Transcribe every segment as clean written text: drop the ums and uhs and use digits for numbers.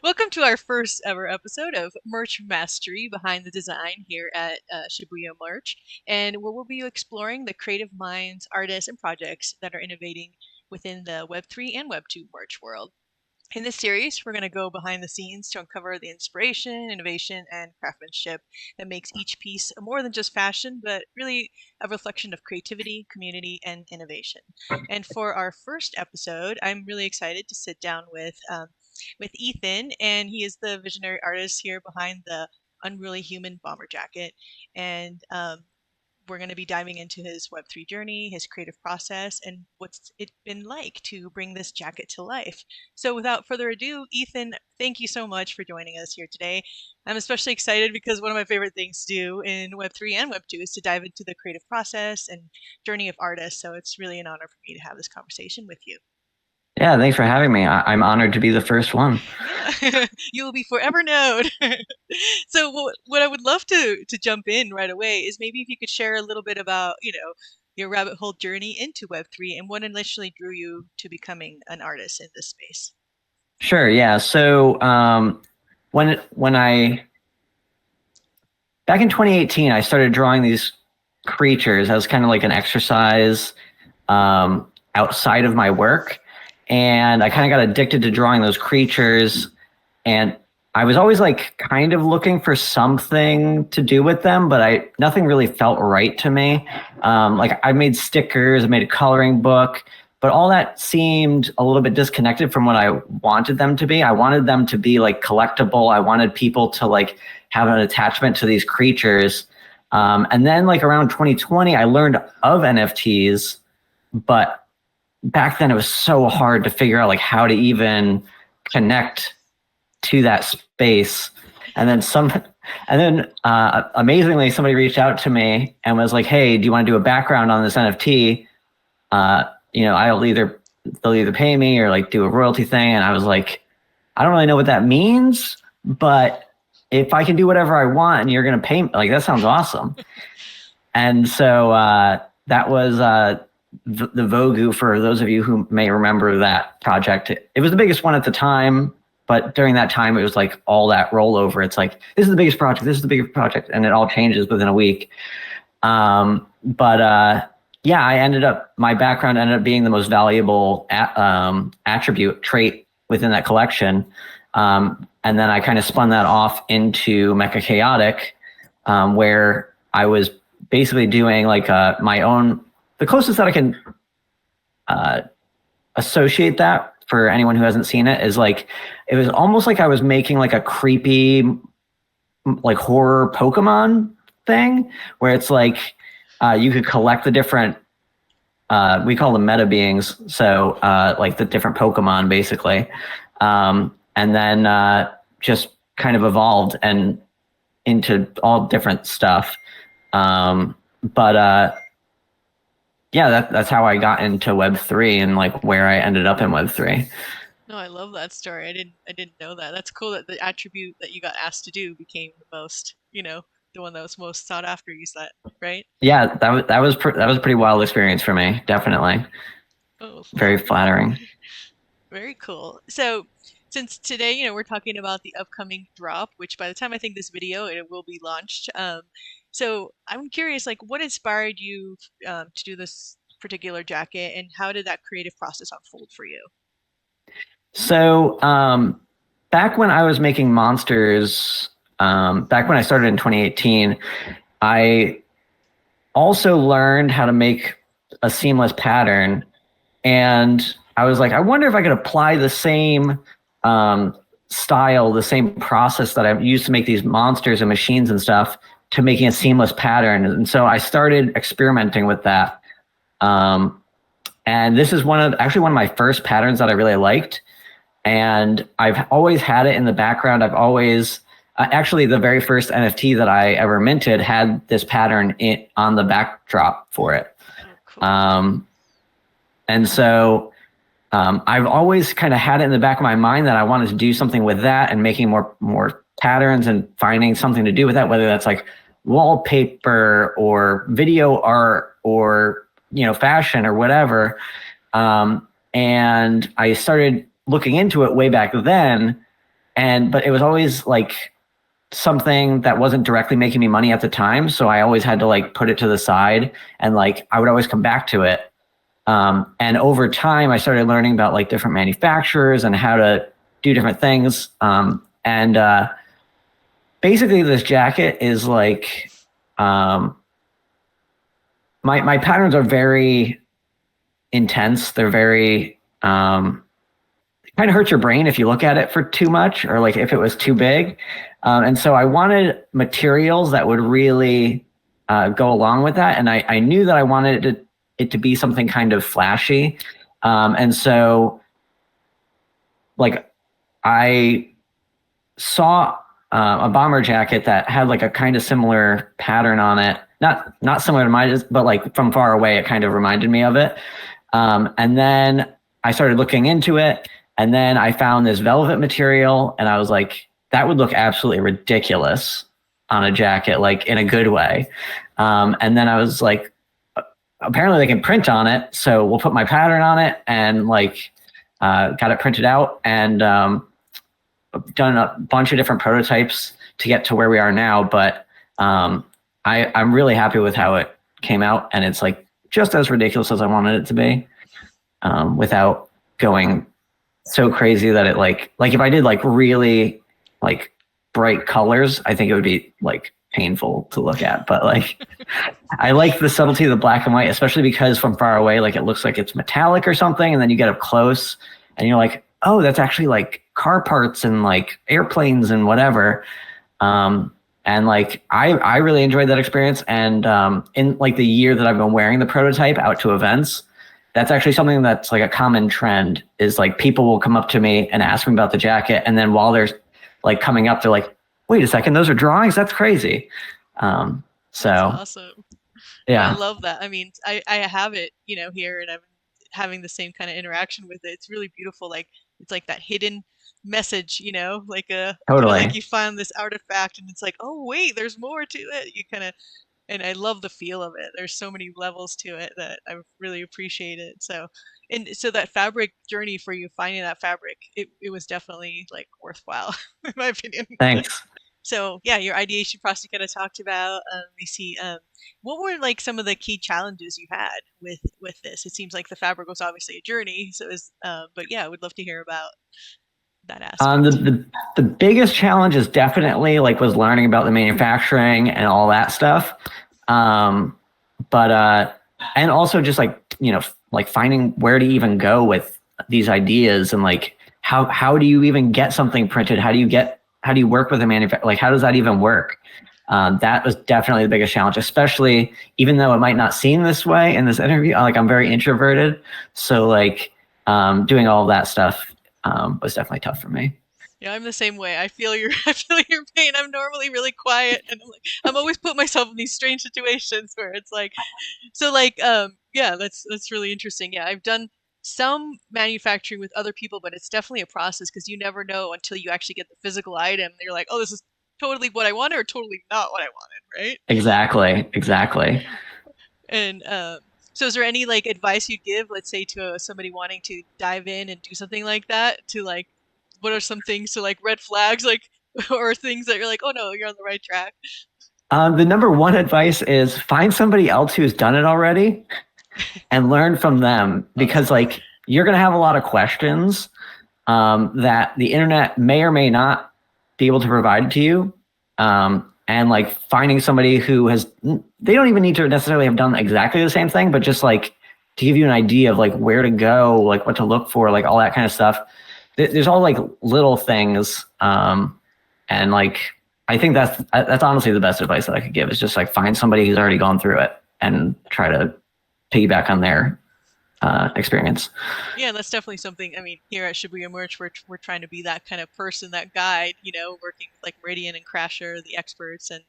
Welcome to our first ever episode of Merch Mastery Behind the Design here at Shibuya Merch, and where we'll be exploring the creative minds, artists, and projects that are innovating within the Web3 and Web2 merch world. In this series, we're going to go behind the scenes to uncover the inspiration, innovation, and craftsmanship that makes each piece more than just fashion, but really a reflection of creativity, community, and innovation. And for our first episode, I'm really excited to sit down with Ethan, and he is the visionary artist here behind the Unruly Human bomber jacket. And we're going to be diving into his Web3 journey, his creative process, and what's it been like to bring this jacket to life. So, without further ado, Ethan, thank you so much for joining us here today. I'm especially excited because one of my favorite things to do in Web3 and Web2 is to dive into the creative process and journey of artists. So, it's really an honor for me to have this conversation with you. Yeah, thanks for having me. I'm honored to be the first one. Yeah, you will be forever known. So what I would love to jump in right away is maybe if you could share a little bit about, your rabbit hole journey into Web3 and what initially drew you to becoming an artist in this space. Sure, yeah. So when I back in 2018, I started drawing these creatures as kind of like an exercise outside of my work, and I kind of got addicted to drawing those creatures, and I was always like kind of looking for something to do with them, but nothing really felt right to me. Like I made stickers, I made a coloring book, but all that seemed a little bit disconnected from what I wanted them to be. I wanted them to be like collectible. I wanted people to like have an attachment to these creatures. And then like around 2020, I learned of NFTs, but back then it was so hard to figure out like how to even connect to that space. And then amazingly, somebody reached out to me and was like, "Hey, do you want to do a background on this NFT? They'll either pay me or like do a royalty thing." And I was like, "I don't really know what that means, but if I can do whatever I want and you're gonna pay me, like that sounds awesome." And so that was the Vogu. For those of you who may remember that project, it was the biggest one at the time. But during that time, it was like all that rollover. It's like, this is the biggest project, this is the biggest project, and it all changes within a week. Yeah, my background ended up being the most valuable trait within that collection. And then I kind of spun that off into Mecha Chaotic, where I was basically doing like my own, the closest that I can associate that for anyone who hasn't seen it is like, it was almost like I was making like a creepy, like horror Pokemon thing where it's like you could collect the different, we call them meta beings. So like the different Pokemon basically. And then just kind of evolved and into all different stuff. Yeah, that's how I got into Web3 and like where I ended up in Web3. No, I love that story. I didn't know that. That's cool that the attribute that you got asked to do became the most, the one that was most sought after. You said, right? Yeah, that was a pretty wild experience for me. Definitely, Oh, very fun. flattering. Very cool. So, since today, we're talking about the upcoming drop, which by the time I think this video, it will be launched. So I'm curious, like, what inspired you to do this particular jacket, and how did that creative process unfold for you? So back when I was making monsters, back when I started in 2018, I also learned how to make a seamless pattern. And I was like, I wonder if I could apply the same style, the same process that I've used to make these monsters and machines and stuff to making a seamless pattern. And so I started experimenting with that. And this is actually one of my first patterns that I really liked. And I've always had it in the background. I've always, actually the very first NFT that I ever minted had this pattern on the backdrop for it. Oh, cool. And so I've always kind of had it in the back of my mind that I wanted to do something with that and making more patterns and finding something to do with that, whether that's like wallpaper or video art or, fashion or whatever. And I started looking into it way back then. but it was always like something that wasn't directly making me money at the time. So I always had to like put it to the side, and like I would always come back to it. And over time, I started learning about like different manufacturers and how to do different things. And basically, this jacket is like my patterns are very intense. They're very kind of hurts your brain if you look at it for too much, or like if it was too big. And so I wanted materials that would really go along with that. And I knew that I wanted it to be something kind of flashy. And so like I saw a bomber jacket that had like a kind of similar pattern on it. Not similar to mine, but like from far away, it kind of reminded me of it. And then I started looking into it, and then I found this velvet material, and I was like, that would look absolutely ridiculous on a jacket, like in a good way. And then I was like, apparently they can print on it, so we'll put my pattern on it, and like got it printed out, and done a bunch of different prototypes to get to where we are now. But I'm really happy with how it came out, and it's like just as ridiculous as I wanted it to be, without going so crazy that it like if I did like really like bright colors, I think it would be like painful to look at. But like I like the subtlety of the black and white, especially because from far away, like it looks like it's metallic or something, and then you get up close and you're like, oh, that's actually like car parts and like airplanes and whatever. And like I really enjoyed that experience. And in like the year that I've been wearing the prototype out to events, that's actually something that's like a common trend, is like people will come up to me and ask me about the jacket, and then while they're like coming up, they're like, wait a second, those are drawings? That's crazy. So that's awesome. yeah. I love that. I mean, I have it, here, and I'm having the same kind of interaction with it. It's really beautiful. Like it's like that hidden message, like Totally. like you find this artifact and it's like, oh wait, there's more to it. You kind of, and I love the feel of it. There's so many levels to it that I really appreciate it. So, and so that fabric journey for you, finding that fabric, it was definitely like worthwhile, in my opinion. Thanks. So yeah, your ideation process you kind of talked about. We see. What were like some of the key challenges you had with this? It seems like the fabric was obviously a journey. So is, but yeah, I would love to hear about that aspect. The biggest challenge is definitely like was learning about the manufacturing and all that stuff. But and also just like, like finding where to even go with these ideas, and like how do you even get something printed? How do you work with a manufacturer? Like how does that even work? That was definitely the biggest challenge, especially even though it might not seem this way in this interview. Like I'm very introverted, so like doing all of that stuff was definitely tough for me. Yeah, I'm the same way. I feel your pain. I'm normally really quiet, and I'm always put myself in these strange situations where it's like, so like, yeah, that's really interesting. Yeah, I've done some manufacturing with other people, but it's definitely a process because you never know until you actually get the physical item. You're like, oh, this is totally what I wanted or totally not what I wanted, right? Exactly. And so is there any like advice you'd give, let's say to somebody wanting to dive in and do something like that, to like, what are some things to like red flags, like, or things that you're like, oh no, you're on the right track? The number one advice is find somebody else who's done it already and learn from them, because like you're going to have a lot of questions that the internet may or may not be able to provide to you. And like finding somebody who they don't even need to necessarily have done exactly the same thing, but just like to give you an idea of like where to go, like what to look for, like all that kind of stuff. There's all like little things. And like, I think that's honestly the best advice that I could give, is just like find somebody who's already gone through it and try to piggyback on their experience. Yeah, that's definitely something. I mean, here at Shibuya Merch, we're trying to be that kind of person, that guide, working with like Meridian and Crasher, the experts, and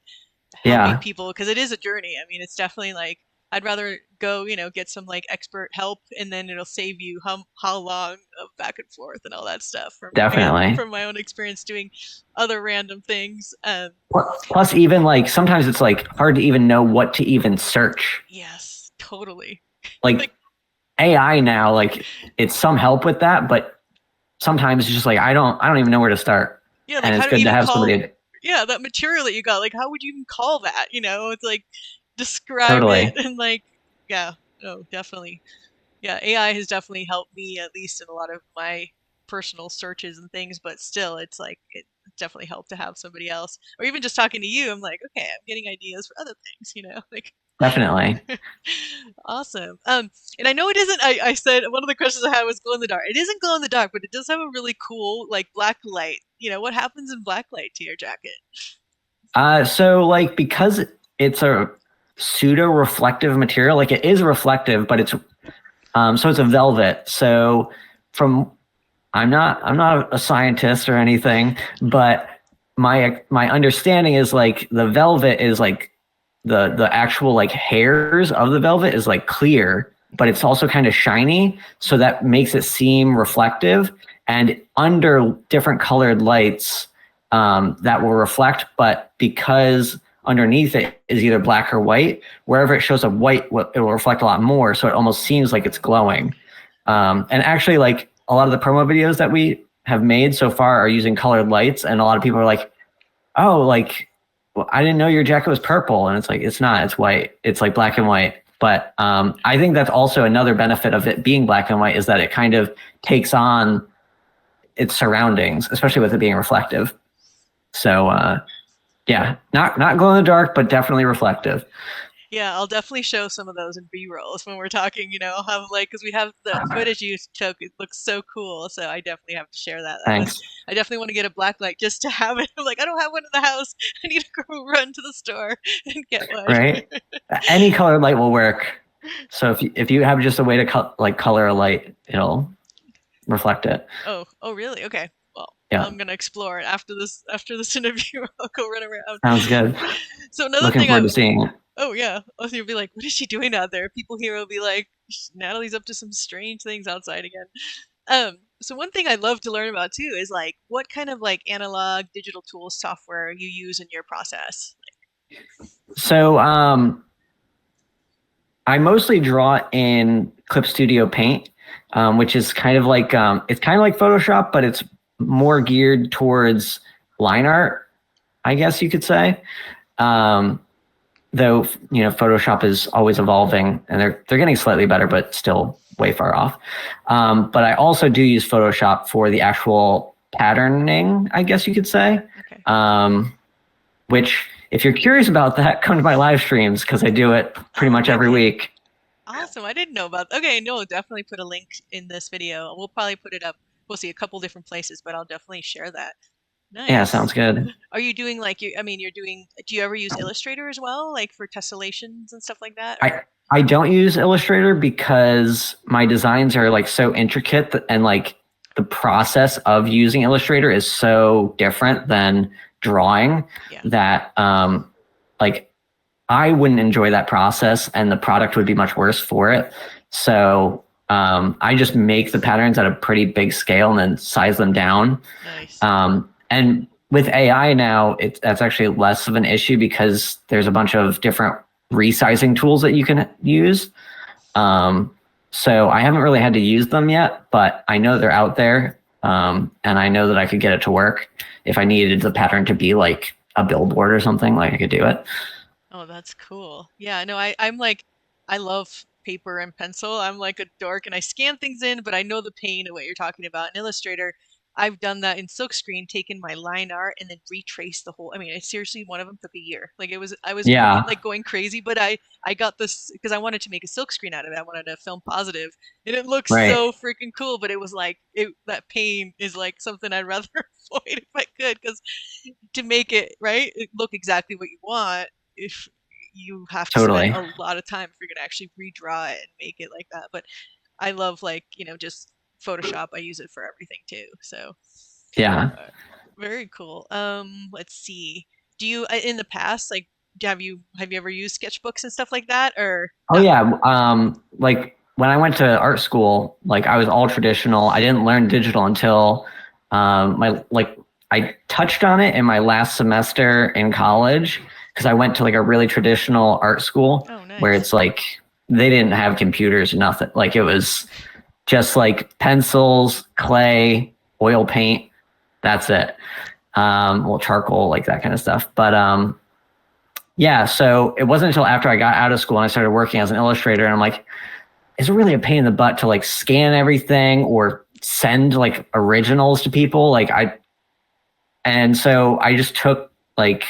helping people, because it is a journey. I mean, it's definitely like I'd rather go, get some like expert help, and then it'll save you how long of back and forth and all that stuff. Definitely. From my own experience doing other random things. Plus, even like sometimes it's like hard to even know what to even search. Yes, totally. Like AI now, like it's some help with that, but sometimes it's just like I don't even know where to start. Yeah, like and how it's do you good to even have call, somebody. yeah, that material that you got, like how would you even call that? It's like describe it Totally. and like, yeah, oh, definitely. Yeah, AI has definitely helped me at least in a lot of my personal searches and things, but still it's like it definitely helped to have somebody else. Or even just talking to you, I'm like, okay, I'm getting ideas for other things, like Definitely. awesome. And I know it isn't I said one of the questions I had was glow in the dark. It isn't glow in the dark, but it does have a really cool like black light. What happens in black light to your jacket? So like because it's a pseudo reflective material, like it is reflective, but it's so it's a velvet. So from I'm not a scientist or anything, but my understanding is like the velvet is like the actual like hairs of the velvet is like clear, but it's also kind of shiny, so that makes it seem reflective. And under different colored lights, that will reflect, but because underneath it is either black or white, wherever it shows up white, it will reflect a lot more, so it almost seems like it's glowing. And actually, like a lot of the promo videos that we have made so far are using colored lights, and a lot of people are like, "Oh, like, well, I didn't know your jacket was purple," and it's like it's not. It's white. It's like black and white. But I think that's also another benefit of it being black and white is that it kind of takes on its surroundings, especially with it being reflective. So yeah, not glow in the dark, but definitely reflective. Yeah, I'll definitely show some of those in B-rolls when we're talking. I'll have like because we have the footage you took. It looks so cool, so I definitely have to share that. Thanks. I definitely want to get a black light just to have it. I'm like, I don't have one in the house. I need to go run to the store and get one. Right? Any colored light will work. So if you have just a way to color a light, it'll reflect it. Oh, really? Okay. Well, Yeah, I'm gonna explore it after this interview. I'll go run around. sounds good. So another Looking thing forward to seeing it. oh yeah, also you'll be like, what is she doing out there? People here will be like, Natalie's up to some strange things outside again. So one thing I'd love to learn about too is like what kind of like analog digital tools software you use in your process. So I mostly draw in Clip Studio Paint, which is kind of like it's kind of like Photoshop, but it's more geared towards line art, I guess you could say. Though Photoshop is always evolving, and they're getting slightly better, but still way far off. But I also do use Photoshop for the actual patterning, I guess you could say. Okay. Which, if you're curious about that, come to my live streams because I do it pretty much every week. Awesome. I didn't know about. Okay, no, definitely put a link in this video. We'll probably put it up. We'll see a couple different places, but I'll definitely share that. Yeah, Nice. sounds good. Are you doing like you're doing, do you ever use Illustrator as well, like for tessellations and stuff like that? I I don't use Illustrator because my designs are like so intricate and like the process of using Illustrator is so different than drawing Yeah. that like I wouldn't enjoy that process and the product would be much worse for it. So I just make the patterns at a pretty big scale and then size them down. Nice. And with AI now, that's actually less of an issue because there's a bunch of different resizing tools that you can use. So I haven't really had to use them yet, but I know they're out there. And I know that I could get it to work if I needed the pattern to be like a billboard or something, like I could do it. Oh, that's cool. Yeah, no, I'm like, I love paper and pencil. I'm like a dork and I scan things in, but I know the pain of what you're talking about. In Illustrator, I've done that in Silkscreen, taken my line art and then retraced the whole. I mean, it seriously, one of them took a year. Like I was Yeah, like going crazy, but I got this because I wanted to make a Silkscreen out of it. I wanted to film positive, and it looks right. so freaking cool. But it was like that pain is like something I'd rather avoid if I could, because to make it right, look exactly what you want, if you have to spend Totally. a lot of time if you're gonna actually redraw it and make it like that. But I love like just Photoshop. I use it for everything too. So Yeah. uh, very cool. Let's see. Do you in the past like have you ever used sketchbooks and stuff like that or Oh not? yeah. Like when I went to art school, like I was all traditional. I didn't learn digital until my like I touched on it in my last semester in college because I went to like a really traditional art school Oh, where nice. it's like they didn't have computers or nothing. Like it was just like pencils, clay, oil paint. That's it. well, charcoal, like that kind of stuff. But yeah, so it wasn't until after I got out of school and I started working as an illustrator, and I'm like, it's really a pain in the butt to like scan everything or send like originals to people. And so I just took like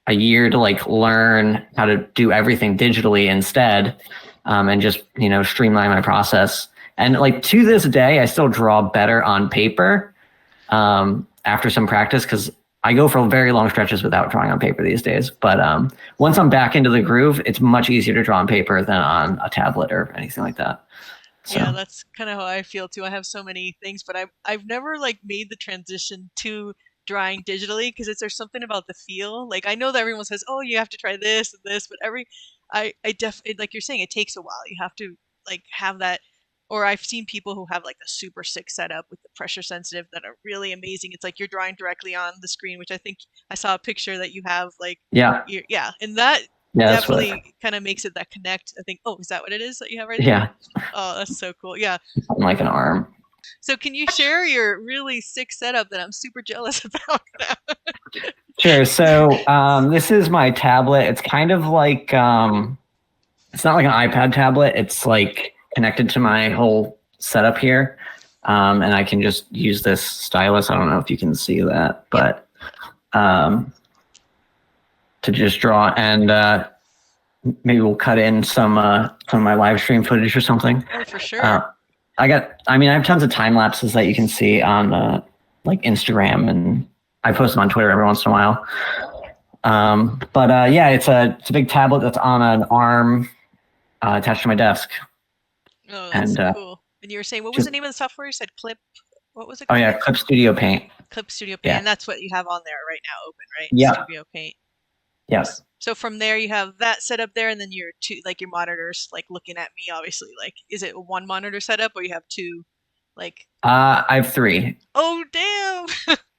a year to like learn how to do everything digitally instead, and just, streamline my process. And like to this day, I still draw better on paper after some practice, because I go for very long stretches without drawing on paper these days. But once I'm back into the groove, it's much easier to draw on paper than on a tablet or anything like that. So Yeah, that's kind of how I feel too. I have so many things, but I've never like made the transition to drawing digitally because there's something about the feel. Like I know that everyone says, "Oh, you have to try this and this," but I definitely like you're saying it takes a while. You have to like have that. Or I've seen people who have like a super sick setup with the pressure sensitive that are really amazing. It's like you're drawing directly on the screen, which I think I saw a picture that you have like yeah, yeah, and that yeah, that's what. definitely kind of makes it that connect. I think, oh, is that what it is that you have right there? Yeah, Oh, that's so cool. Yeah. something like an arm. So can you share your really sick setup that I'm super jealous about now? Sure. So this is my tablet. It's kind of like it's not like an iPad tablet. It's like connected to my whole setup here, and I can just use this stylus. I don't know if you can see that, but to just draw, and maybe we'll cut in some of my live stream footage or something. Oh, for sure. I have tons of time lapses that you can see on like Instagram, and I post them on Twitter every once in a while. But yeah, it's a big tablet that's on an arm attached to my desk. Oh, that's And so cool. And you were saying, what was the name of the software? You said Clip. What was it oh called? yeah, Clip Studio Paint. Clip Studio Paint. Yeah. And that's what you have on there right now, open, right? Yeah. Studio Paint. Yes. So from there, you have that set up there, and then your two, like your monitors, like looking at me, obviously. Like, is it one monitor setup, or you have two? Like, I have 3. oh damn!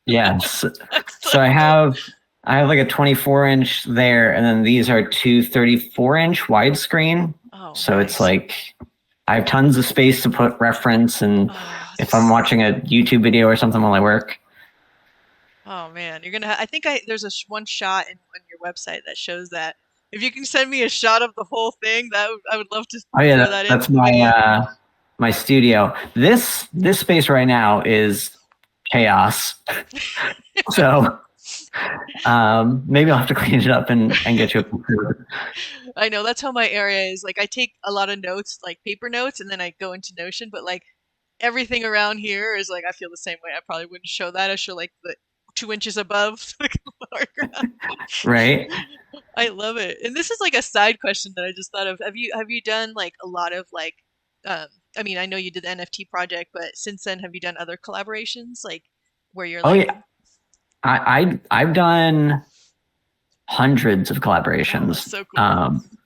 Yes. That's So I have like a 24-inch there, and then these are two 34-inch widescreen. Oh, so nice. It's like I have tons of space to put reference, and if I'm watching a YouTube video or something while I work. Oh man, you're gonna. I think there's one shot on your website that shows that. If you can send me a shot of the whole thing, I would love to Oh yeah, throw that that's into the video. my studio. This space right now is chaos. So maybe I'll have to clean it up and get you a picture. I know that's how my area is. Like I take a lot of notes, like paper notes, and then I go into Notion. But like everything around here is like I feel the same way. I probably wouldn't show that. I show like the 2 inches above the background. Right. I love it. And this is like a side question that I just thought of. Have you done like a lot of like I mean, I know you did the NFT project, but since then have you done other collaborations like where you're like yeah. I've done hundreds of collaborations. Oh, that's so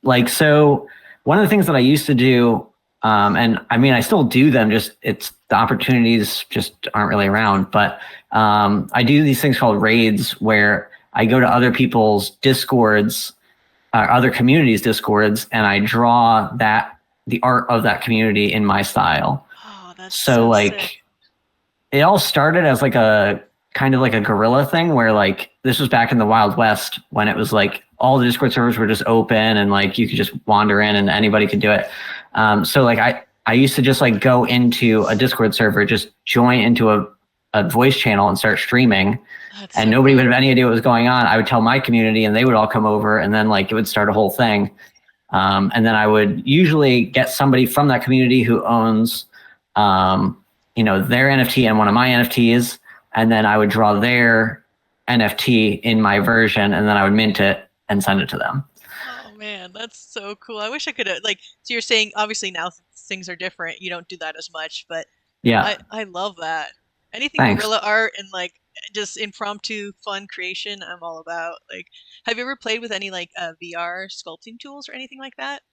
cool. So one of the things that I used to do, and I mean I still do them, just it's the opportunities just aren't really around, but I do these things called raids where I go to other people's discords, other communities discords, and I draw the art of that community in my style. Oh, that's so like sick. It all started as like a kind of like a guerrilla thing where like this was back in the Wild West when it was like all the Discord servers were just open and like you could just wander in and anybody could do it. So like I used to just like go into a Discord server, just join into a voice channel and start streaming. That's and so nobody would have any idea what was going on. I would tell my community and they would all come over and then like it would start a whole thing. And then I would usually get somebody from that community who owns, their NFT and one of my NFTs. And then I would draw their NFT in my version and then I would mint it and send it to them. Oh man, that's so cool. I wish I could have so you're saying obviously now things are different. You don't do that as much, but yeah, I love that. Anything Thanks. guerrilla art and like just impromptu fun creation, I'm all about. Like, have you ever played with any like VR sculpting tools or anything like that?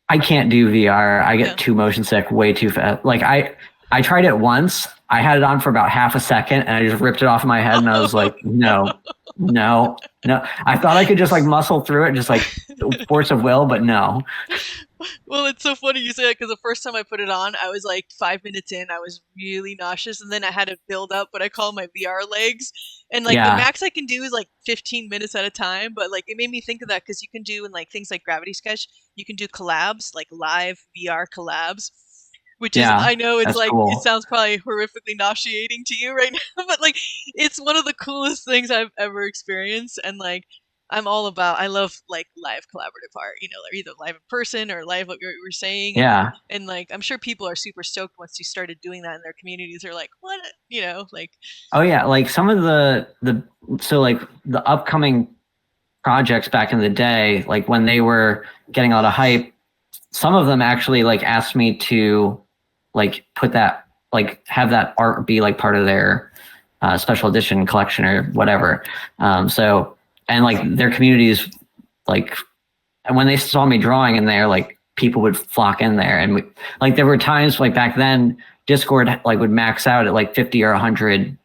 I can't do VR. I get too motion sick way too fast. Like I tried it once. I had it on for about half a second and I just ripped it off of my head and I was like, no. I thought I could just like muscle through it, just like force of will, but no. Well, it's so funny you say that because the first time I put it on, I was like 5 minutes in, I was really nauseous, and then I had to build up what I call my VR legs. And like the Yeah, max I can do is like 15 minutes at a time, but like it made me think of that because you can do in like things like Gravity Sketch, you can do collabs, like live VR collabs, which is, yeah, I know it's that's like, it cool. sounds probably horrifically nauseating to you right now, but like it's one of the coolest things I've ever experienced. And like, I love like live collaborative art, either live in person or live what you were saying. Yeah. And like, I'm sure people are super stoked once you started doing that in their communities. They're like, what? Like, Oh yeah, like some of the so like the upcoming projects back in the day, like when they were getting a lot of hype, some of them actually like asked me to like put that like have that art be like part of their special edition collection or whatever. So and like their communities like and when they saw me drawing in there, like people would flock in there, and like there were times like back then, Discord like would max out at like 50 or 100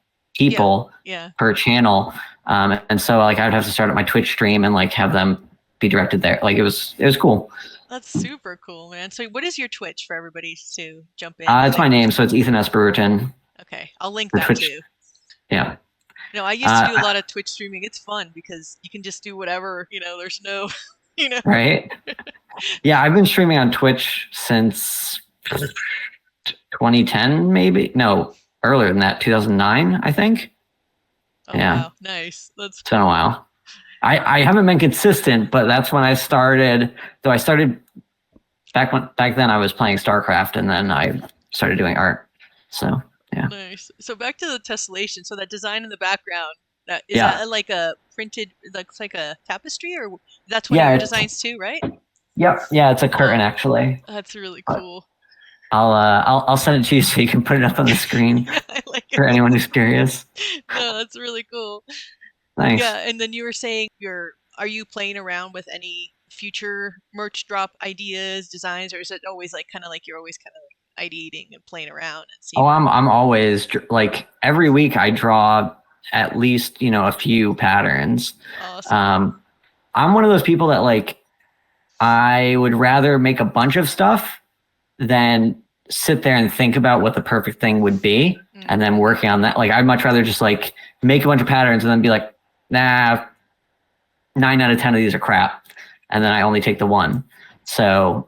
yeah, people yeah. per channel, and so like I would have to start up my Twitch stream and like have them be directed there. Like it was cool. That's super cool, man. So what is your Twitch for everybody to jump in if It's they my want name, to? so it's Ethan S. Brewerton Okay, I'll link for that Twitch. too. Yeah, I used to do a uh, lot of Twitch streaming. It's fun because you can just do whatever, there's no, you know. right. Yeah, I've been streaming on Twitch since 2010, maybe no earlier than that, 2009, I think. Oh Yeah. wow, nice. That's It's been a cool. while. I haven't been consistent, but that's when I started. Though I started back then I was playing StarCraft, and then I started doing art. So yeah, Nice. So back to the tessellation. So that design in the background, that is yeah, that like a printed, looks like a tapestry, or that's one of yeah. your designs too, right? Yep, yeah. It's a curtain Oh, actually. that's really But cool. I'll send it to you so you can put it up on the screen Yeah, I like it for a anyone lot. who's curious. No, that's really cool. Thanks. Yeah, and then you were saying are you playing around with any future merch drop ideas, designs, or is it always like kind of like you're always kind of like ideating and playing around and Oh, seeing? I'm always like every week I draw at least a few patterns. Awesome. Um, I'm one of those people that like I would rather make a bunch of stuff than sit there and think about what the perfect thing would be Mm, and then working on that. Like I'd much rather just like make a bunch of patterns and then be like, nah, 9 out of 10 of these are crap. And then I only take the one. So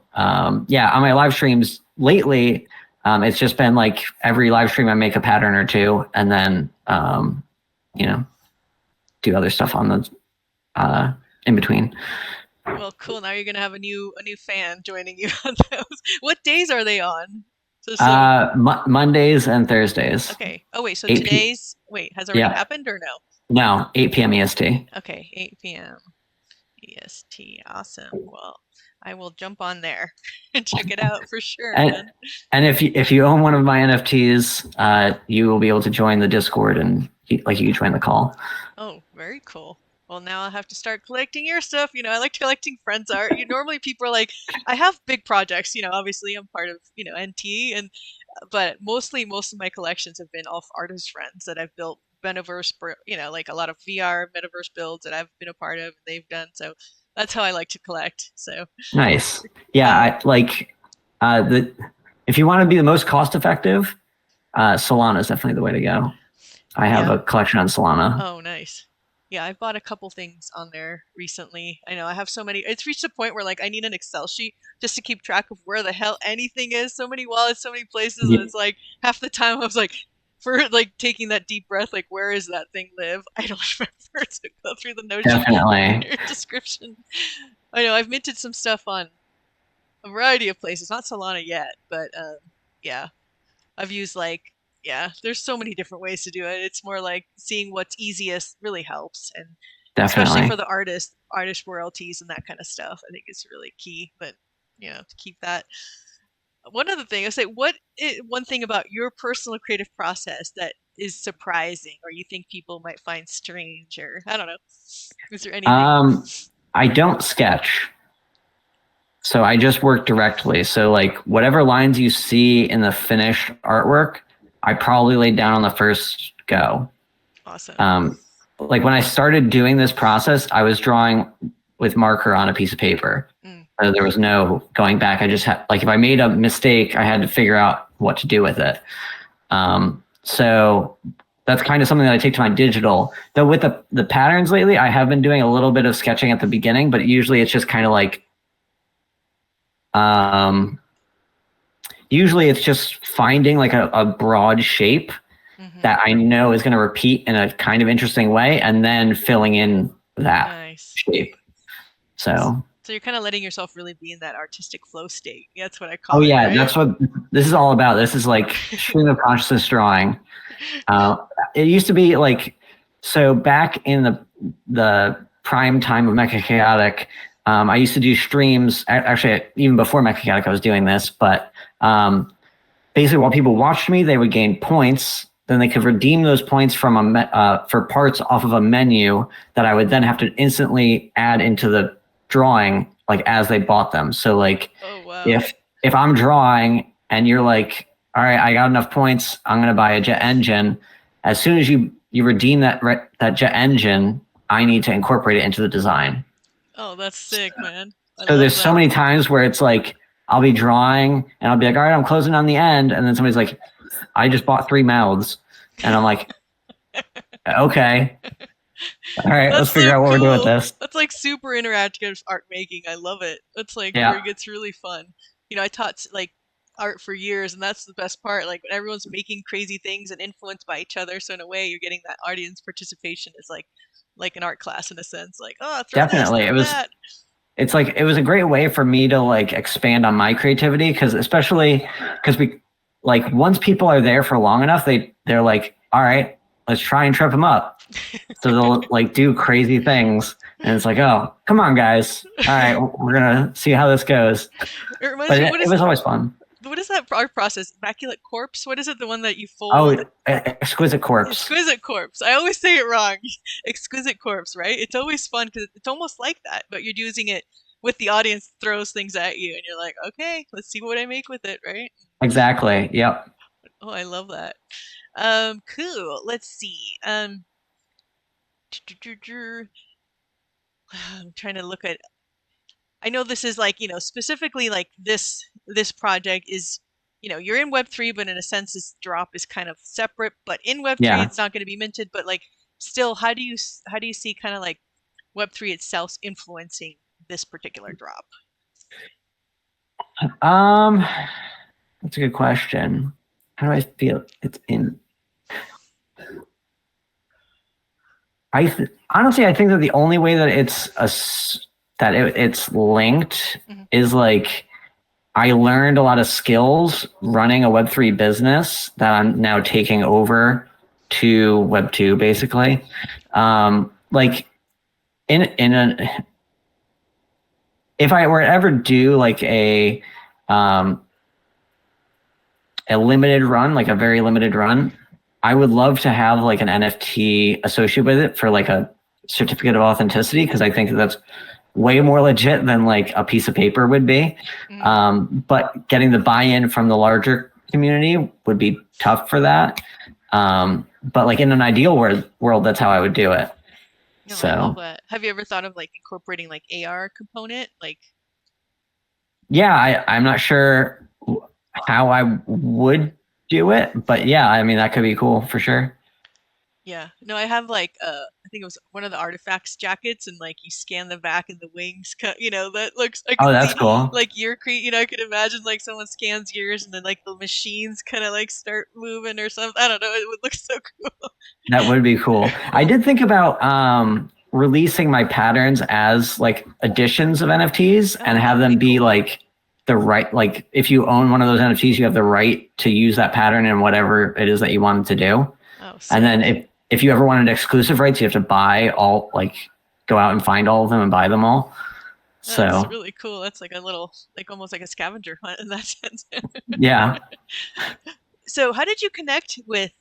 yeah, on my live streams lately, it's just been like every live stream I make a pattern or two and then you know, do other stuff on the in between. well, cool. Now you're gonna have a new fan joining you on those. What days are they on? So Mondays and Thursdays, okay. Oh wait, so 8 p. today's wait has already Yeah, happened or no? no, 8 p.m. EST. Okay, 8 p.m. EST. Awesome. Well, I will jump on there and check it out for sure, And man. and if you own one of my NFTs, you will be able to join the Discord and like you can join the call. Oh, very cool. Well, now I'll have to start collecting your stuff. I like collecting friends' art. Normally people are like, I have big projects. Obviously I'm part of NT, and but mostly most of my collections have been all artist friends that I've built metaverse, like a lot of VR metaverse builds that I've been a part of and they've done. So that's how I like to collect. So, Nice. Yeah, uh, I like the if you want to be the most cost effective, Solana is definitely the way to go. I have yeah. a collection on Solana. Oh, nice. Yeah, I've bought a couple things on there recently. I know I have so many. It's reached a point where like I need an Excel sheet just to keep track of where the hell anything is. So many wallets, so many places, and Yeah, it's like half the time I was like, for like taking that deep breath, like where is that thing live? I don't remember to go through the Notion definitely. description. I know I've minted some stuff on a variety of places, not Solana yet, but yeah, I've used like, yeah, there's so many different ways to do it. It's more like seeing what's easiest really helps, and especially for Definitely. the artist royalties and that kind of stuff. I think it's really key. But to keep that. One other thing, I say, one thing about your personal creative process that is surprising, or you think people might find strange, or I don't know. Is there anything? Um, I don't sketch. So I just work directly. So like whatever lines you see in the finished artwork, I probably laid down on the first go. Awesome. Um, like when I started doing this process, I was drawing with marker on a piece of paper. Mm. So there was no going back. I just had, like, if I made a mistake, I had to figure out what to do with it. So that's kind of something that I take to my digital. Though with the patterns lately, I have been doing a little bit of sketching at the beginning, but usually it's just kind of like, usually it's just finding like a broad shape that I know is going to repeat in a kind of interesting way, and then filling in that shape. So you're kind of letting yourself really be in that artistic flow state. That's what I call oh it. yeah, right? that's what this is all about. This is like stream of consciousness drawing. It used to be like, so back in the prime time of Mecha Chaotic, I used to do streams. Actually, even before Mecha Chaotic, I was doing this. But basically, while people watched me, they would gain points. Then they could redeem those points from for parts off of a menu that I would then have to instantly add into the drawing, like as they bought them. So like, if I'm drawing and you're like, all right, I got enough points, I'm gonna buy a jet engine. As soon as you redeem that jet engine, I need to incorporate it into the design. Oh, that's sick, man. So there's so many times where it's like, I'll be drawing and I'll be like, all right, I'm closing on the end. And then somebody's like, I just bought 3 mouths. And I'm like, okay. All right, let's figure out what we're doing with this. That's like super interactive art making. I love it. That's like where it gets really fun. You know, I taught like art for years, and that's the best part. Like when everyone's making crazy things and influenced by each other. So in a way, you're getting that audience participation is like an art class in a sense. Like, oh, definitely, it was. That. It's like it was a great way for me to like expand on my creativity, because especially because we like once people are there for long enough, they're like, all right, let's try and trip them up. So they'll like do crazy things, and it's like, oh, come on, guys, all right, we're gonna see how this goes. But it was always fun. What is that art process? Immaculate Corpse? What is it? The one that you fold? Oh, Exquisite Corpse. Exquisite Corpse. I always say it wrong. Exquisite Corpse, right? It's always fun because it's almost like that, but you're using it with the audience throws things at you, and you're like, okay, let's see what I make with it, right? Exactly. Yep. Oh, I love that. Cool. Let's see. I'm trying to look at. I know this is like, specifically like this project is, you're in Web3, but in a sense this drop is kind of separate, but in Web3 it's not going to be minted, but like still, how do you see kind of like Web3 itself influencing this particular drop? That's a good question. How do I feel it's in? Honestly, I think that the only way that it's linked is like, I learned a lot of skills running a Web3 business that I'm now taking over to Web2, basically. Like if I were to ever do like a limited run, like a very limited run, I would love to have like an NFT associated with it for like a certificate of authenticity, because I think that's way more legit than like a piece of paper would be. But getting the buy-in from the larger community would be tough for that. But like in an ideal world, that's how I would do it. No, so I love that. Have you ever thought of like incorporating like AR component? Like, yeah, I'm not sure how I would do it, but yeah, I mean, that could be cool for sure. Yeah, no, I have like I think it was one of the artifacts jackets, and like you scan the back and the wings cut, that looks like, oh, that's cool. Like your I could imagine like someone scans yours and then like the machines kind of like start moving or something. I don't know, it would look so cool. That would be cool. I did think about releasing my patterns as like editions of NFTs and have them be like the right, like if you own one of those NFTs, you have the right to use that pattern in whatever it is that you wanted to do. Oh, and then if you ever wanted exclusive rights, you have to buy all, like go out and find all of them and buy them all. That's really cool. That's like a little, like almost like a scavenger hunt in that sense. Yeah. So how did you connect with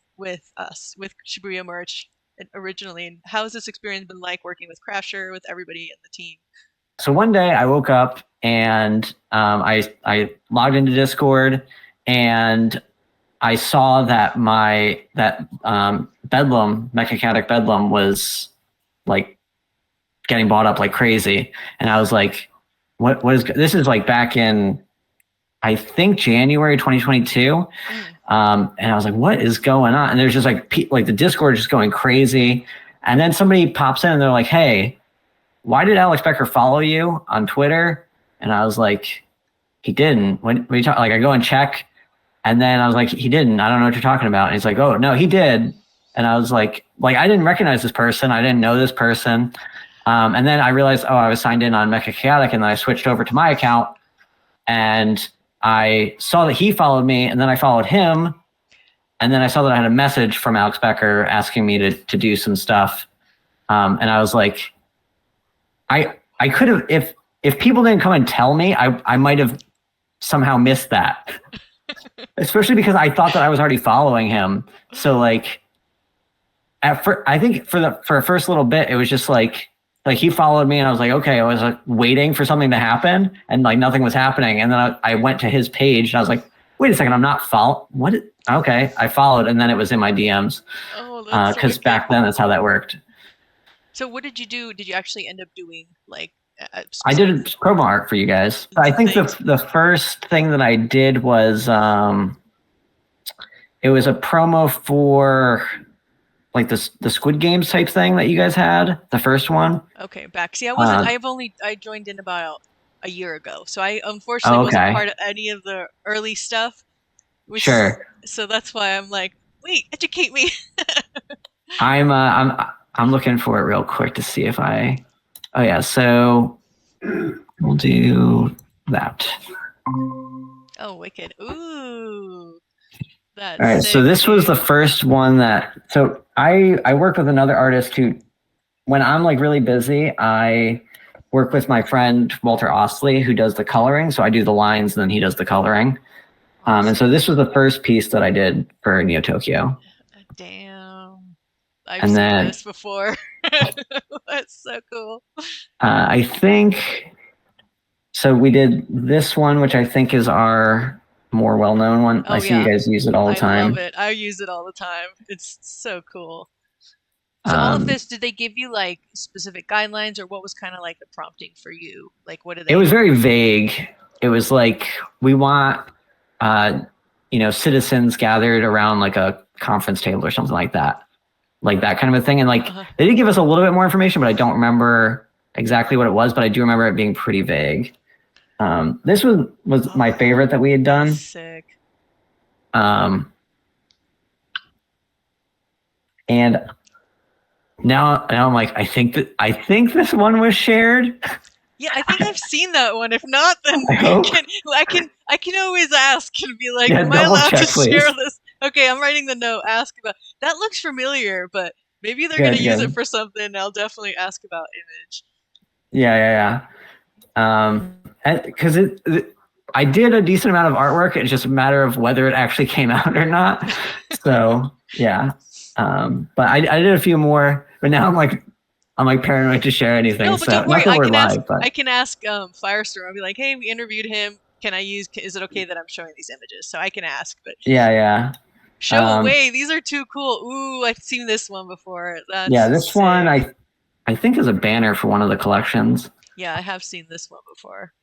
us, with Shibuya Merch originally? And how has this experience been like working with Crasher, with everybody in the team? So one day I woke up and I logged into Discord, and I saw that Bedlam, Mecha Chaotic Bedlam, was like getting bought up like crazy. And I was like, what is this is like back in I think January 2022. And I was like, what is going on? And there's just like the Discord just going crazy. And then somebody pops in and they're like, hey, why did Alex Becker follow you on Twitter? And I was like, he didn't. What are you talking? Like I go and check. And then I was like, he didn't. I don't know what you're talking about. And he's like, oh no, he did. And I was like I didn't recognize this person. I didn't know this person. And then I realized, I was signed in on Mecha Chaotic, and then I switched over to my account, and I saw that he followed me, and then I followed him, and then I saw that I had a message from Alex Becker asking me to do some stuff, and I was like, I could have if people didn't come and tell me, I might have somehow missed that, especially because I thought that I was already following him. So like, I think for a first little bit, it was just like he followed me and I was like, okay, I was like waiting for something to happen and like nothing was happening. And then I went to his page and I was like, wait a second, I'm not what? Okay. I followed and then it was in my DMs. Oh, that's because back then that's how that worked. So what did you do? Did you actually end up doing like? I did a promo art for you guys. I think the first thing that I did was it was a promo for like the Squid Games type thing that you guys had, the first one. Okay, back. See, I joined in about a year ago, so I unfortunately wasn't part of any of the early stuff. Sure. So that's why I'm like, wait, educate me. I'm looking for it real quick to see if I. Oh yeah, so we'll do that. Oh, wicked! Ooh. All right, so this was the first one that. So I work with another artist who, when I'm like really busy, I work with my friend Walter Ostley, who does the coloring. So I do the lines, and then he does the coloring. And so this was the first piece that I did for Neo Tokyo. Damn, I've seen this before. That's so cool. I think. So we did this one, which I think is our more well-known one. I see you guys use it all the time. I love it. I use it all the time. It's so cool. So all of this, did they give you like specific guidelines, or what was kind of like the prompting for you? Like, what did they? It was very vague. It was like, we want, citizens gathered around like a conference table or something like that kind of a thing. And like, they did give us a little bit more information, but I don't remember exactly what it was, but I do remember it being pretty vague. This was my favorite that we had done. Sick. And now I'm like, I think this one was shared. Yeah, I think I've seen that one. If not, then I can always ask and be like, am I allowed to share this? Okay, I'm writing the note. Ask about that. Looks familiar, but maybe they're gonna use it for something. I'll definitely ask about image. Yeah. Because I did a decent amount of artwork. It's just a matter of whether it actually came out or not. So yeah. But I did a few more. But now I'm like paranoid to share anything. No, but don't worry. I can ask Firestorm. I'll be like, hey, we interviewed him. Is it okay that I'm showing these images? So I can ask. But yeah. Show away. These are too cool. Ooh, I've seen this one before. This sick. One I think is a banner for one of the collections. Yeah, I have seen this one before.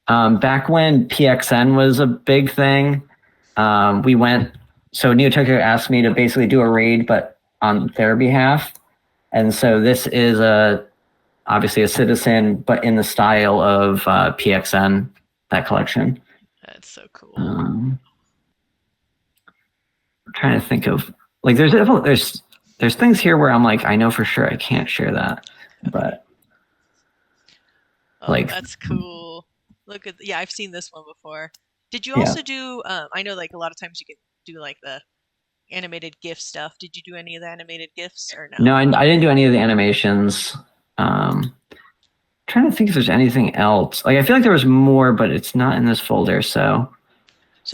Back when PXN was a big thing, we went. So Neo Tokyo asked me to basically do a raid, but on their behalf. And so this is obviously a citizen, but in the style of PXN, that collection. That's so cool. I'm trying to think of like there's things here where I'm like, I know for sure I can't share that, but that's cool. Look at I've seen this one before. Did you also do? I know like a lot of times you can do like the animated GIF stuff. Did you do any of the animated GIFs or no? No, I didn't do any of the animations. Trying to think if there's anything else. Like I feel like there was more, but it's not in this folder. So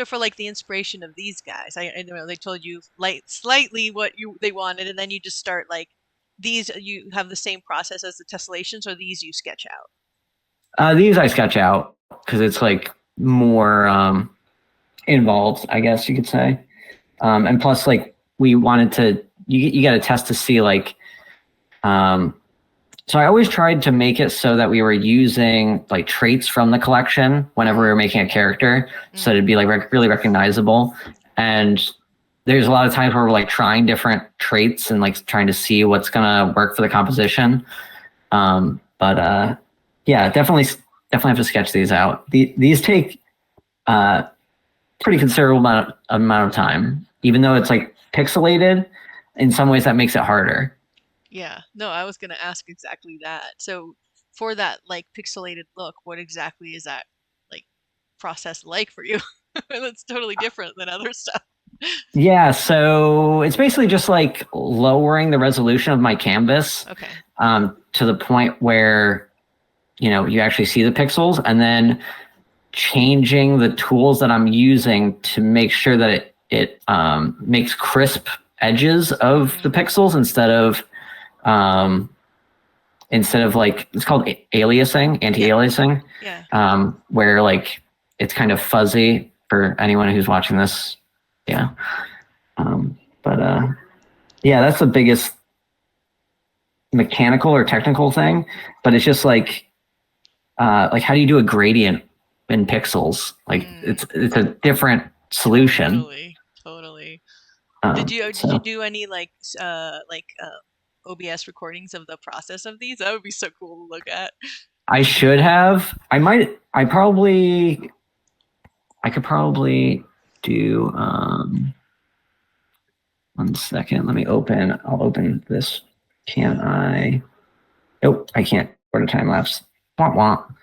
for like the inspiration of these guys, I know they told you like slightly what they wanted, and then you just start like these. You have the same process as the tessellations, or these you sketch out. These I sketch out because it's like more involved, I guess you could say. And plus, like we wanted to, you got to test to see like So I always tried to make it so that we were using like traits from the collection whenever we were making a character, so it'd be like really recognizable. And there's a lot of times where we're like trying different traits and like trying to see what's gonna work for the composition. But yeah, definitely have to sketch these out. These take pretty considerable amount of time, even though it's like pixelated. In some ways, that makes it harder. Yeah, no, I was gonna ask exactly that. So for that like pixelated look, what exactly is that like process like for you? That's totally different than other stuff. Yeah, so it's basically just like lowering the resolution of my canvas Okay. to the point where you actually see the pixels, and then changing the tools that I'm using to make sure that it makes crisp edges of the pixels instead of like, it's called aliasing, anti-aliasing. Yeah. Where like it's kind of fuzzy for anyone who's watching this. Yeah. But yeah, that's the biggest mechanical or technical thing. But it's just like how do you do a gradient in pixels? Like it's a different solution. Totally. Did So you do any like OBS recordings of the process of these? That would be so cool to look at. I should have. I could probably do. 1 second. Let me open. I'll open this. Can I? Nope, I can't record a time lapse. Womp womp.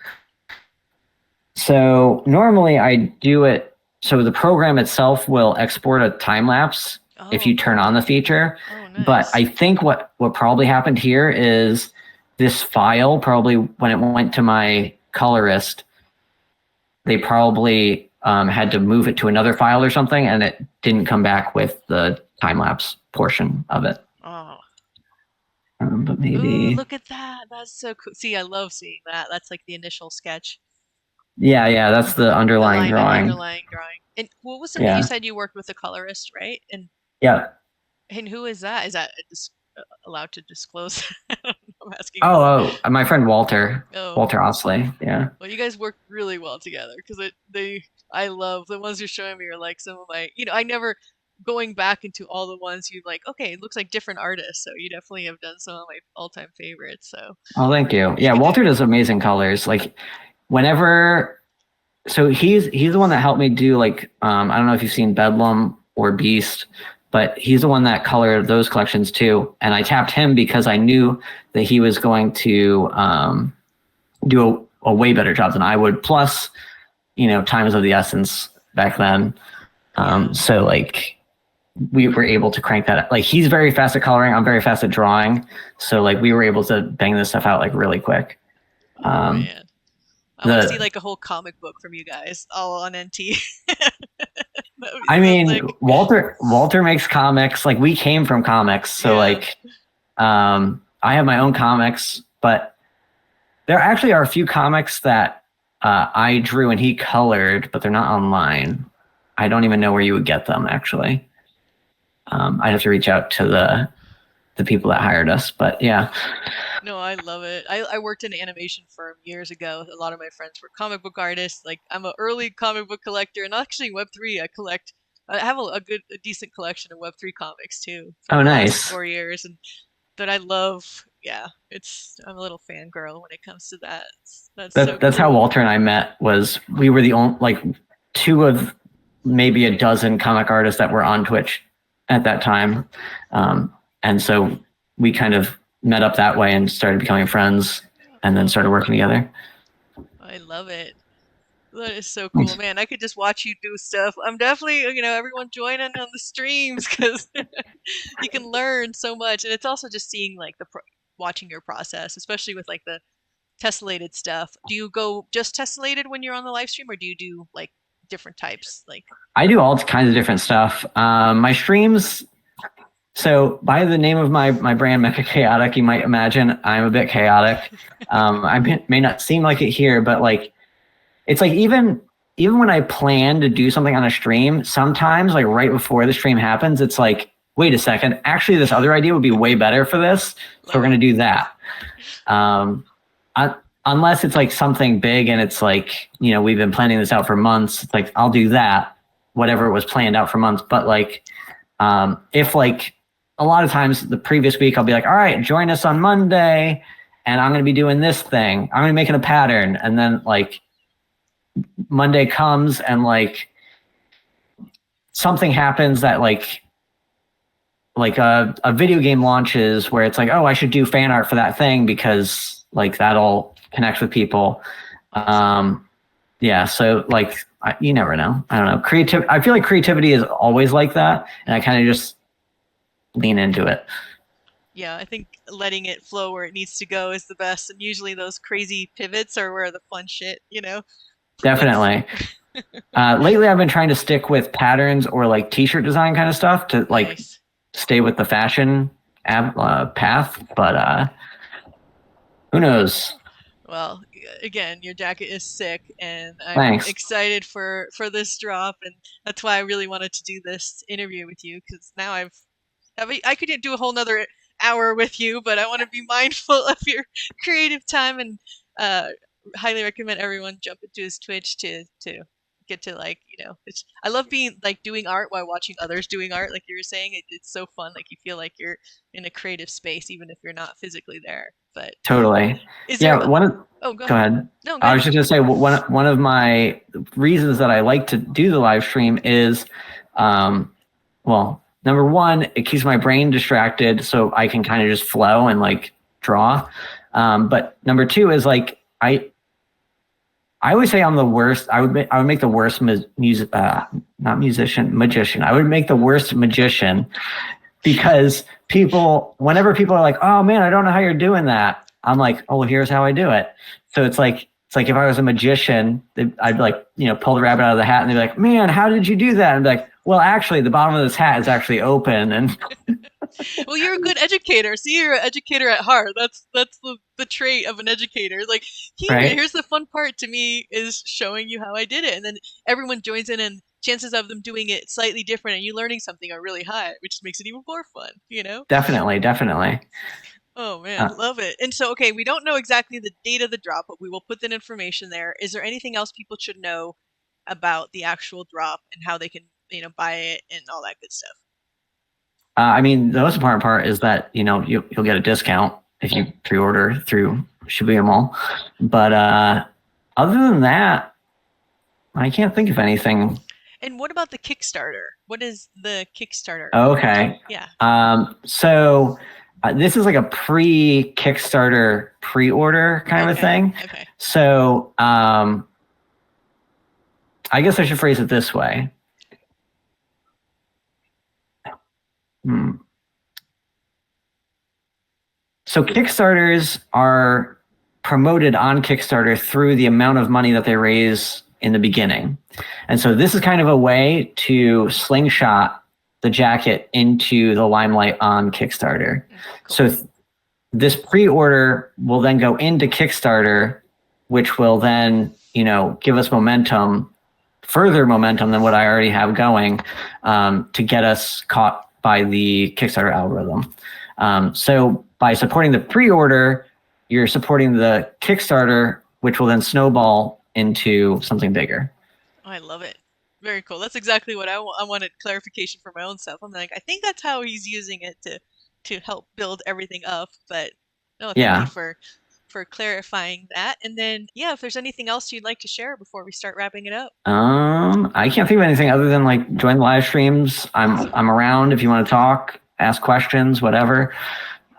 So normally I do it. So the program itself will export a time lapse if you turn on the feature. Nice. But I think what probably happened here is this file, probably when it went to my colorist, they probably had to move it to another file or something, and it didn't come back with the time lapse portion of it. Oh. But maybe. Ooh, look at that. That's so cool. See, I love seeing that. That's like the initial sketch. Yeah, that's the underlying drawing. And what was something you said you worked with a colorist, right? And yeah. And who is that? Is that allowed to disclose? I'm asking. My friend Walter. Walter Osley. Yeah. Well, you guys work really well together because I love the ones you're showing me are like some of my, I never going back into all the ones you like. Okay, it looks like different artists, so you definitely have done some of my all-time favorites. So. Oh, thank you. Yeah, Walter does amazing colors. Like, whenever, so he's the one that helped me do like I don't know if you've seen Bedlam or Beast, but he's the one that colored those collections too. And I tapped him because I knew that he was going to do a way better job than I would. Plus, time is of the essence back then. So like we were able to crank that up. Like he's very fast at coloring. I'm very fast at drawing. So like we were able to bang this stuff out like really quick. Man. I want to see like a whole comic book from you guys all on NT. I mean, Walter makes comics. Like we came from comics. So like, I have my own comics, but there actually are a few comics that I drew and he colored, but they're not online. I don't even know where you would get them actually. I'd have to reach out to the people that hired us, but yeah. No, I love it. I worked in an animation firm years ago. A lot of my friends were comic book artists. Like I'm an early comic book collector, and actually Web3 I have a decent collection of Web3 comics too. Oh, nice. Last 4 years, and that I love. Yeah, I'm a little fangirl when it comes to that. That's so cool. How Walter and I met. Was we were the only like two of maybe a dozen comic artists that were on Twitch at that time, and so we kind of met up that way and started becoming friends, and then started working together. I love it. That is so cool, man. I could just watch you do stuff. I'm definitely, everyone join in on the streams because you can learn so much. And it's also just seeing like watching your process, especially with like the tessellated stuff. Do you go just tessellated when you're on the live stream, or do you do like different types? Like I do all kinds of different stuff. My streams. So by the name of my brand, Mecha Chaotic, you might imagine I'm a bit chaotic. I may not seem like it here, but like, it's like even when I plan to do something on a stream, sometimes like right before the stream happens, it's like wait a second, actually this other idea would be way better for this, so we're Love it. going to do that. Um, Unless it's like something big and it's like, we've been planning this out for months, it's like I'll do that, whatever it was planned out for months. But like, if like a lot of times the previous week I'll be like, all right, join us on Monday and I'm going to be doing this thing. I'm going to be making a pattern. And then like Monday comes and like something happens that like a video game launches where it's like, oh, I should do fan art for that thing because like that'll connect with people. Awesome. Yeah. So like, you never know. I don't know. I feel like creativity is always like that. And I kind of just lean into it. Yeah, I think letting it flow where it needs to go is the best. And usually those crazy pivots are where the fun shit, that's Definitely. Lately, I've been trying to stick with patterns or like t-shirt design kind of stuff to like nice. stay with the fashion path. But who knows? Well, again, your jacket is sick, and I'm Thanks. excited for this drop, and that's why I really wanted to do this interview with you because now I could do a whole nother hour with you, but I want to be mindful of your creative time and uh, highly recommend everyone jump into his Twitch to get to like I love being like doing art while watching others doing art like you were saying it's so fun like you feel like you're in a creative space even if you're not physically there but Totally. is there Yeah. oh go Go ahead ahead. no go I ahead was just gonna say one of my reasons that I like to do the live stream is, well, number one, it keeps my brain distracted so I can kind of just flow and like draw. But number two is like I always say I'm the worst. I would make the worst music, not musician, magician. I would make the worst magician because whenever people are like, "Oh man, I don't know how you're doing that," I'm like, "Oh, well, here's how I do it." So it's like if I was a magician, I'd like pull the rabbit out of the hat, and they'd be like, "Man, how did you do that?" And I'd be like, "Well, actually, the bottom of this hat is actually open." And well you're a good educator see you're an educator at heart that's the trait of an educator like right, here's the fun part to me is showing you how I did it and then everyone joins in and chances of them doing it slightly different and you learning something are really high which makes it even more fun. definitely, definitely. Oh man Uh, love it and so okay we don't know exactly the date of the drop but we will put that information there is there anything else people should know about the actual drop and how they can buy it and all that good stuff. I mean, the most important part is that you'll get a discount if you pre-order through Shibuya Mall. But other than that, I can't think of anything. And what about the Kickstarter? What is the Kickstarter? Okay. Yeah. So this is like a pre-Kickstarter pre-order kind of a Okay. thing. Okay. So I guess I should phrase it this way. Hmm. So Kickstarters are promoted on Kickstarter through the amount of money that they raise in the beginning. And so this is kind of a way to slingshot the jacket into the limelight on Kickstarter. Cool. So this pre-order will then go into Kickstarter, which will then, give us further momentum than what I already have going, to get us caught by the Kickstarter algorithm. So by supporting the pre-order, you're supporting the Kickstarter, which will then snowball into something bigger. Oh, I love it. Very cool. That's exactly what I wanted clarification for my own self. I'm like, I think that's how he's using it to help build everything up. But no, thank you Yeah. for clarifying that. And then yeah, if there's anything else you'd like to share before we start wrapping it up. I can't think of anything other than like join the live streams. Awesome. I'm around if you want to talk, ask questions, whatever.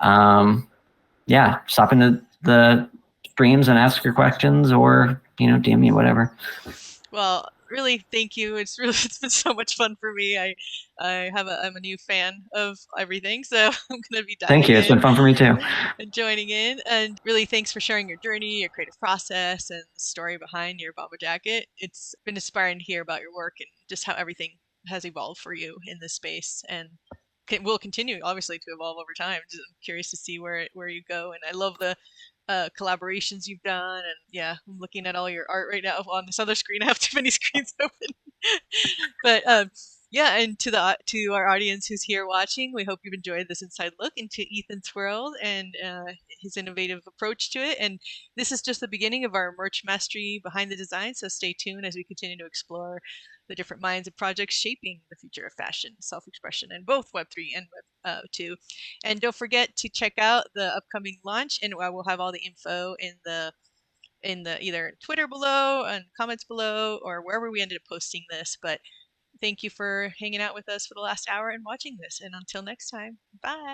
Yeah, stop into the streams and ask your questions or, DM me, whatever. Well, really, thank you. It's really it's been so much fun for me. I'm a new fan of everything, so I'm gonna be Thank diving you. It's been in fun for me too. and joining in. And really, thanks for sharing your journey, your creative process, and the story behind your bomber jacket. It's been inspiring to hear about your work and just how everything has evolved for you in this space, and will continue obviously to evolve over time. I'm curious to see where you go, and I love the collaborations you've done. And yeah, I'm looking at all your art right now on this other screen. I have too many screens open. But Yeah, and to our audience who's here watching, we hope you've enjoyed this inside look into Ethan's world and his innovative approach to it. And this is just the beginning of our merch mastery behind the design. So stay tuned as we continue to explore the different minds and projects shaping the future of fashion, self-expression, in both Web3 and Web2. And don't forget to check out the upcoming launch, and we'll have all the info in the either Twitter below and comments below or wherever we ended up posting this. But thank you for hanging out with us for the last hour and watching this. And until next time, bye.